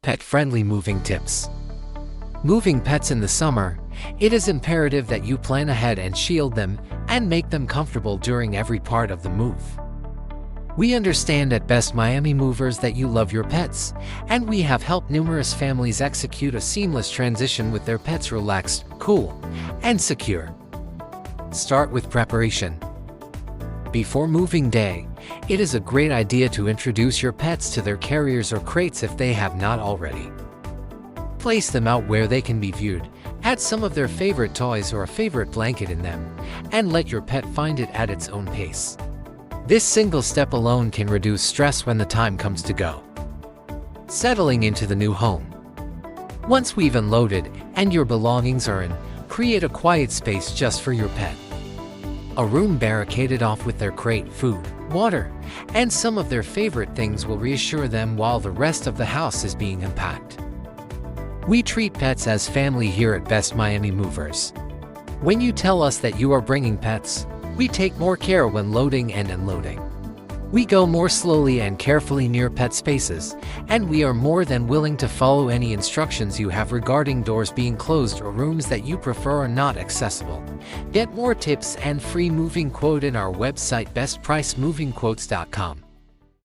Pet-friendly moving tips. Moving pets in the summer, it is imperative that you plan ahead and shield them and make them comfortable during every part of the move. We understand at Best Miami Movers that you love your pets, and we have helped numerous families execute a seamless transition with their pets relaxed, cool, and secure. Start with preparation. Before moving day, it is a great idea to introduce your pets to their carriers or crates if they have not already. Place them out where they can be viewed, add some of their favorite toys or a favorite blanket in them, and let your pet find it at its own pace. This single step alone can reduce stress when the time comes to go. Settling into the new home. Once we've unloaded and your belongings are in, create a quiet space just for your pet. A room barricaded off with their crate, food, water, and some of their favorite things will reassure them while the rest of the house is being unpacked. We treat pets as family here at Best Miami Movers. When you tell us that you are bringing pets, we take more care when loading and unloading. We go more slowly and carefully near pet spaces, and we are more than willing to follow any instructions you have regarding doors being closed or rooms that you prefer are not accessible. Get more tips and free moving quote in our website bestpricemovingquotes.com.